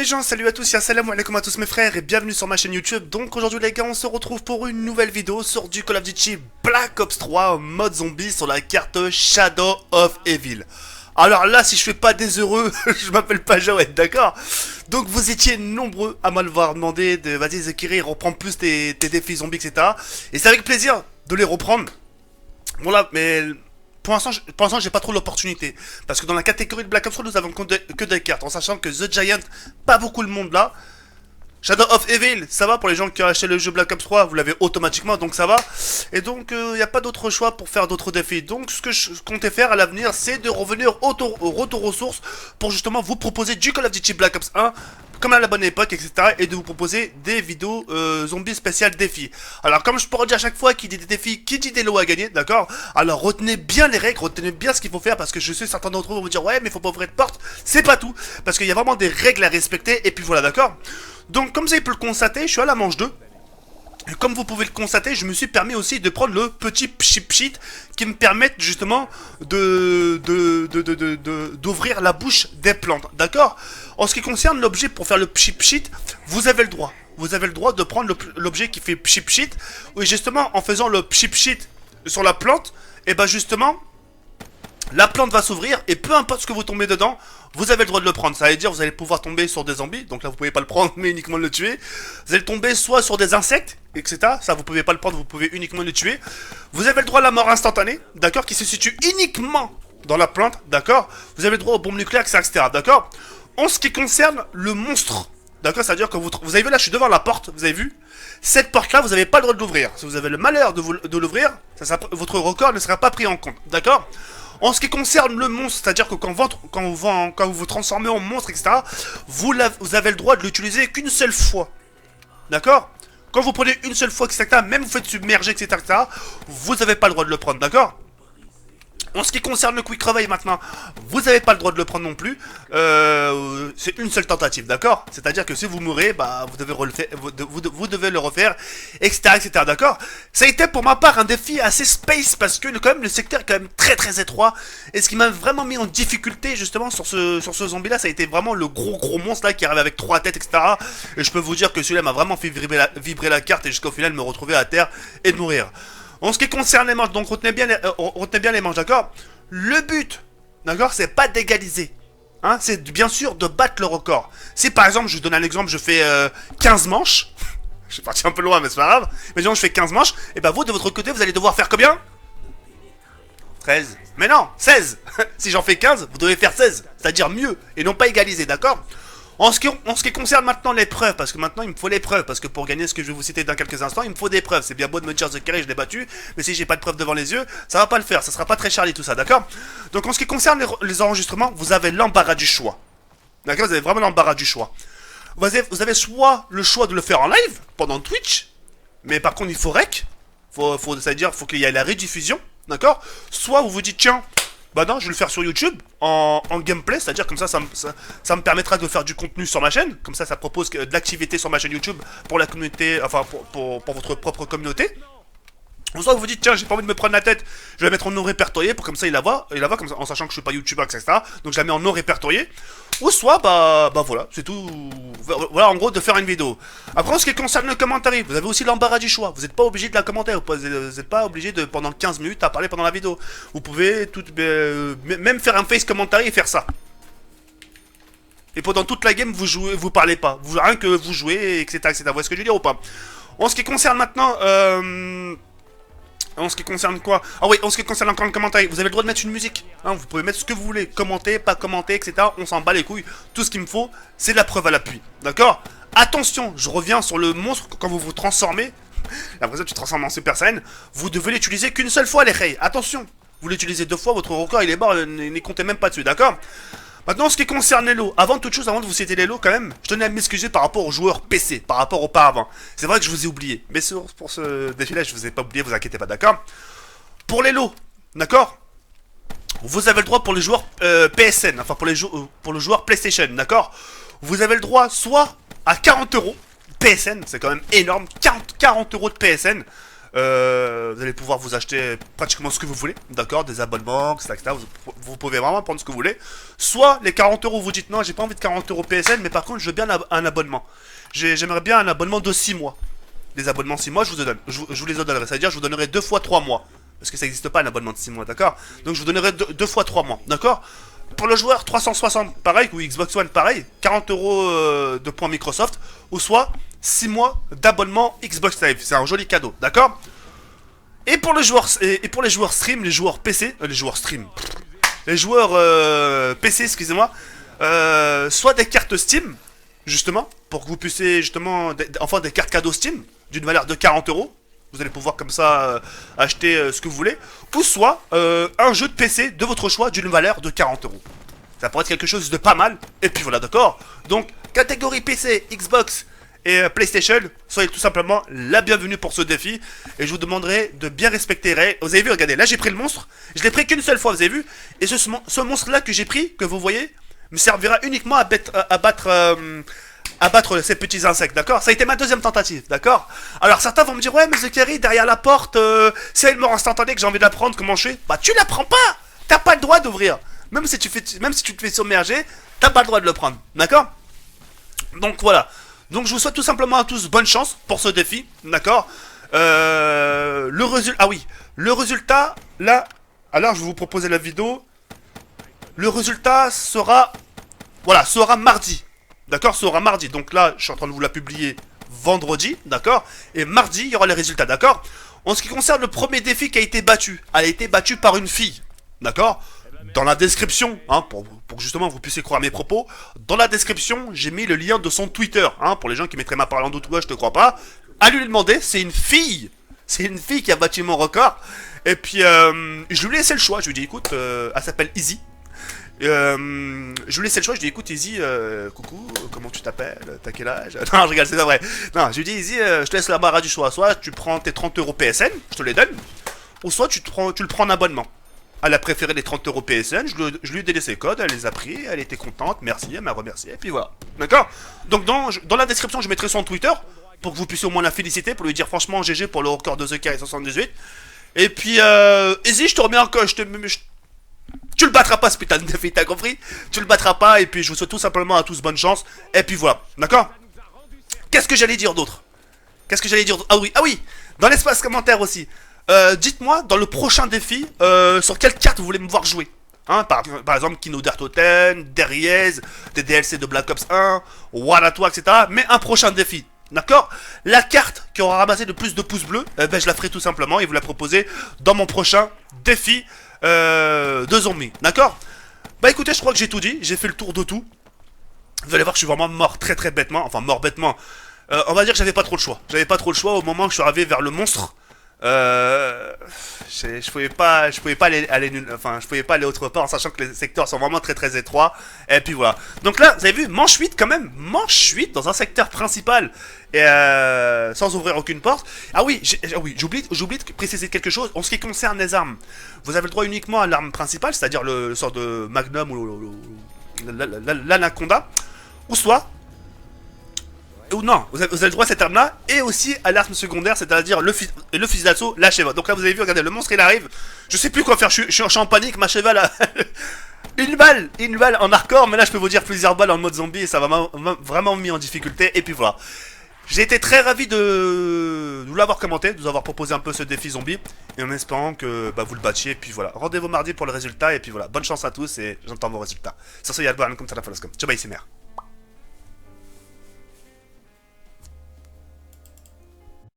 les gens, salut à tous, salam alaikum à tous mes frères et bienvenue sur ma chaîne YouTube. Donc aujourd'hui les gars, on se retrouve pour une nouvelle vidéo sur du Call of Duty Black Ops 3 en mode zombie sur la carte Shadow of Evil. Alors là, si je fais pas des heureux, je m'appelle pas Jawed, d'accord? Donc vous étiez nombreux à m'avoir demandé de vas-y Zekiri, reprends plus tes défis zombies, etc. Et c'est avec plaisir de les reprendre. Voilà, mais pour l'instant, j'ai pas trop l'opportunité. Parce que dans la catégorie de Black Ops 3, nous avons que des cartes. En sachant que The Giant, pas beaucoup de monde là. Shadow of Evil, ça va pour les gens qui ont acheté le jeu Black Ops 3, vous l'avez automatiquement, donc ça va. Et donc, il n'y a pas d'autre choix pour faire d'autres défis. Donc, ce que je comptais faire à l'avenir, c'est de revenir au retour aux sources pour justement vous proposer du Call of Duty Black Ops 1, comme à la bonne époque, etc. Et de vous proposer des vidéos zombies spéciales défis. Alors, comme je pourrais dire à chaque fois qu'il dit des défis, qui dit des lots à gagner, d'accord? Alors, retenez bien les règles, retenez bien ce qu'il faut faire, parce que je sais certains d'entre vous vont vous dire, ouais, mais il faut pas ouvrir de porte. C'est pas tout, parce qu'il y a vraiment des règles à respecter, et puis voilà, d'accord? Donc comme vous avez pu le constater, je suis à la manche 2. Et comme vous pouvez le constater, je me suis permis aussi de prendre le petit pchit qui me permettent justement d'ouvrir la bouche des plantes, d'accord? En ce qui concerne l'objet pour faire le pchit, vous avez le droit. Vous avez le droit de prendre l'objet qui fait pchit, et justement en faisant le pchit sur la plante, et ben justement la plante va s'ouvrir et peu importe ce que vous tombez dedans, vous avez le droit de le prendre. Ça veut dire vous allez pouvoir tomber sur des zombies, donc là vous pouvez pas le prendre mais uniquement le tuer. Vous allez tomber soit sur des insectes, etc. Ça vous pouvez pas le prendre, vous pouvez uniquement le tuer. Vous avez le droit à la mort instantanée, d'accord, qui se situe uniquement dans la plante, d'accord. Vous avez le droit aux bombes nucléaires, etc. D'accord. En ce qui concerne le monstre, d'accord, c'est à dire que vous avez vu là, je suis devant la porte, vous avez vu. Cette porte là, vous n'avez pas le droit de l'ouvrir. Si vous avez le malheur de l'ouvrir, votre record ne sera pas pris en compte, d'accord. En ce qui concerne le monstre, c'est-à-dire que quand vous vous transformez en monstre, etc., vous avez le droit de l'utiliser qu'une seule fois. D'accord? Quand vous prenez une seule fois, etc., même vous faites submerger, etc., vous n'avez pas le droit de le prendre, d'accord? En ce qui concerne le quick reveil maintenant, vous n'avez pas le droit de le prendre non plus. C'est une seule tentative, d'accord? C'est-à-dire que si vous mourrez, bah vous devez le refaire, etc., etc., d'accord? Ça a été pour ma part un défi assez space parce que quand même le secteur est quand même très étroit. Et ce qui m'a vraiment mis en difficulté justement sur ce zombie-là, ça a été vraiment le gros monstre là qui arrive avec 3 têtes, etc. Et je peux vous dire que celui-là m'a vraiment fait vibrer la carte et jusqu'au final me retrouver à terre et de mourir. En ce qui concerne les manches, donc retenez bien les manches, d'accord? Le but, d'accord, c'est pas d'égaliser. Hein, c'est bien sûr de battre le record. Si par exemple, je vous donne un exemple, je fais 15 manches. Je suis parti un peu loin, mais c'est pas grave. Mais disons, je fais 15 manches. Et bah vous, de votre côté, vous allez devoir faire combien? 13. Mais non, 16. Si j'en fais 15, vous devez faire 16. C'est-à-dire mieux, et non pas égaliser, d'accord? En ce qui concerne maintenant les preuves, parce que maintenant il me faut les preuves, parce que pour gagner ce que je vais vous citer dans quelques instants, il me faut des preuves. C'est bien beau de me dire The Carry, je l'ai battu, mais si j'ai pas de preuves devant les yeux, ça va pas le faire, ça sera pas très Charlie tout ça, d'accord? Donc en ce qui concerne les enregistrements, vous avez l'embarras du choix. D'accord? Vous avez vraiment l'embarras du choix. Vous avez soit le choix de le faire en live, pendant Twitch, mais par contre il faut rec, c'est-à-dire faut qu'il y ait la rediffusion, d'accord? Soit vous vous dites tiens, bah non, je vais le faire sur YouTube en gameplay, c'est-à-dire comme ça me permettra de faire du contenu sur ma chaîne. Comme ça propose de l'activité sur ma chaîne YouTube pour la communauté, enfin pour votre propre communauté. Ou soit vous vous dites, tiens, j'ai pas envie de me prendre la tête, je vais la mettre en non répertorié pour comme ça il la voit comme ça, en sachant que je suis pas youtubeur, etc. Donc je la mets en non répertorié. Ou soit, bah voilà, c'est tout. Voilà, en gros, de faire une vidéo. Après, en ce qui concerne le commentaire, vous avez aussi l'embarras du choix. Vous n'êtes pas obligé de la commenter, vous n'êtes pas obligé de, pendant 15 minutes, à parler pendant la vidéo. Vous pouvez même faire un face commentaire et faire ça. Et pendant toute la game, vous parlez pas. Rien que vous jouez, etc., etc. Vous voyez ce que je veux dire ou pas? En ce qui concerne maintenant, en ce qui concerne quoi? Ah oui, en ce qui concerne encore le commentaire, vous avez le droit de mettre une musique. Hein, vous pouvez mettre ce que vous voulez. Commenter, pas commenter, etc. On s'en bat les couilles. Tout ce qu'il me faut, c'est la preuve à l'appui. D'accord? Attention, je reviens sur le monstre quand vous vous transformez. Après ça, tu te transformes en Super Saiyan. Vous devez l'utiliser qu'une seule fois, les reys. Attention, vous l'utilisez 2 fois, votre record il est mort, n'y comptez même pas dessus, d'accord? Maintenant, en ce qui concerne les lots, avant toute chose, avant de vous citer les lots, quand même, je tenais à m'excuser par rapport aux joueurs PC, par rapport auparavant. C'est vrai que je vous ai oublié, mais pour ce défi-là, je vous ai pas oublié, vous inquiétez pas, d'accord? Pour les lots, d'accord? Vous avez le droit pour les joueurs PSN, enfin pour le joueur PlayStation, d'accord? Vous avez le droit soit à 40 euros, PSN, c'est quand même énorme, 40 euros de PSN, Vous allez pouvoir vous acheter pratiquement ce que vous voulez, d'accord, des abonnements, etc. Vous pouvez vraiment prendre ce que vous voulez. Soit les 40 euros, vous dites non, j'ai pas envie de 40 euros PSN, mais par contre, je veux bien un abonnement. J'aimerais bien un abonnement de 6 mois. Les abonnements 6 mois, je vous donne. Je vous les donnerai. C'est-à-dire, je vous donnerai 2 fois 3 mois. Parce que ça n'existe pas un abonnement de 6 mois, d'accord. Donc, je vous donnerai 2 fois 3 mois, d'accord. Pour le joueur 360, pareil, ou Xbox One, pareil, 40 euros de points Microsoft, ou soit 6 mois d'abonnement Xbox Live. C'est un joli cadeau, d'accord. Et pour les joueurs stream, les joueurs PC, les joueurs stream, les joueurs PC, excusez-moi, soit des cartes Steam, justement, pour que vous puissiez justement, enfin des cartes cadeaux Steam d'une valeur de 40 euros. Vous allez pouvoir comme ça acheter ce que vous voulez, ou soit un jeu de PC de votre choix d'une valeur de 40 euros. Ça pourrait être quelque chose de pas mal. Et puis voilà, d'accord. Donc catégorie PC, Xbox et PlayStation, soyez tout simplement la bienvenue pour ce défi. Et je vous demanderai de bien respecter les règles. Vous avez vu, regardez, là j'ai pris le monstre. Je l'ai pris qu'une seule fois, vous avez vu. Et ce monstre-là que j'ai pris, que vous voyez, me servira uniquement à battre ces petits insectes, d'accord. Ça a été ma deuxième tentative, d'accord. Alors certains vont me dire, ouais mais Zekeri, derrière la porte, c'est une mort instantanée que j'ai envie de la prendre, comment je fais? Bah tu la prends pas. T'as pas le droit d'ouvrir. Même si tu te fais submerger, t'as pas le droit de le prendre, d'accord. Donc voilà. Donc je vous souhaite tout simplement à tous bonne chance pour ce défi, d'accord. Le résultat, ah oui, le résultat, là, alors je vais vous proposer la vidéo. Le résultat sera, voilà, sera mardi, d'accord, sera mardi. Donc là, je suis en train de vous la publier vendredi, d'accord. Et mardi, il y aura les résultats, d'accord. En ce qui concerne le premier défi qui a été battu, elle a été battue par une fille, d'accord. Dans la description, hein, pour que justement vous puissiez croire mes propos, dans la description, j'ai mis le lien de son Twitter, hein, pour les gens qui mettraient ma parole en doute, ouais, je te crois pas. Allez lui demander, c'est une fille qui a battu mon record. Et puis, je lui ai laissé le choix, je lui ai dit, écoute, elle s'appelle Izzy. Je lui ai laissé le choix, je lui ai dit, écoute Izzy, coucou, comment tu t'appelles, t'as quel âge? Non, je rigole, c'est pas vrai. Non, je lui ai dit, Izzy, je te laisse la barre du choix, soit tu prends tes 30 euros PSN, je te les donne, ou soit tu le prends en abonnement. Elle a préféré les 30 euros PSN, je lui ai délaissé les codes, elle les a pris, elle était contente, merci, elle m'a remercié, et puis voilà. D'accord. Donc dans la description, je mettrai son Twitter, pour que vous puissiez au moins la féliciter, pour lui dire franchement GG pour le record de Zekeri 78. Et puis, Izzy, je te remets encore, tu le battras pas ce putain de défi, t'as compris? Tu le battras pas, et puis je vous souhaite tout simplement à tous bonne chance, et puis voilà, d'accord. Qu'est-ce que j'allais dire d'autre? Ah oui, dans l'espace commentaire aussi. Dites-moi dans le prochain défi sur quelle carte vous voulez me voir jouer, hein, par exemple Kino d'Artoten, Deriez, des DLC de Black Ops 1, Walatoa, etc. Mais un prochain défi, d'accord. La carte qui aura ramassé le plus de pouces bleus, ben, je la ferai tout simplement et vous la proposer dans mon prochain défi de zombies, d'accord. Bah écoutez, je crois que j'ai tout dit, j'ai fait le tour de tout. Vous allez voir que je suis vraiment mort très bêtement, enfin mort bêtement. On va dire que j'avais pas trop le choix. Au moment où je suis arrivé vers le monstre. Je pouvais pas aller autre part en sachant que les secteurs sont vraiment très étroits. Et puis voilà. Donc là, vous avez vu, manche 8 quand même, manche 8 dans un secteur principal et sans ouvrir aucune porte. Ah oui, j'oublie de préciser quelque chose. En ce qui concerne les armes, vous avez le droit uniquement à l'arme principale, c'est-à-dire le sort de Magnum ou l'Anaconda, ou soit ou non, vous avez le droit à cette arme-là, et aussi à l'arme secondaire, c'est-à-dire le fusil d'assaut, la cheval. Donc là, vous avez vu, regardez, le monstre, il arrive. Je sais plus quoi faire, je suis en panique, ma cheval a... une balle en hardcore, mais là, je peux vous dire plusieurs balles en mode zombie, et ça va vraiment mis en difficulté, et puis voilà. J'ai été très ravi de vous l'avoir commenté, de vous avoir proposé un peu ce défi zombie, et en espérant que bah, vous le battiez, et puis voilà. Rendez-vous mardi pour le résultat, et puis voilà. Bonne chance à tous, et j'entends vos résultats. Ça, c'est Yalban, comme ça la Foloscom. Ciao, bye, c'est mère.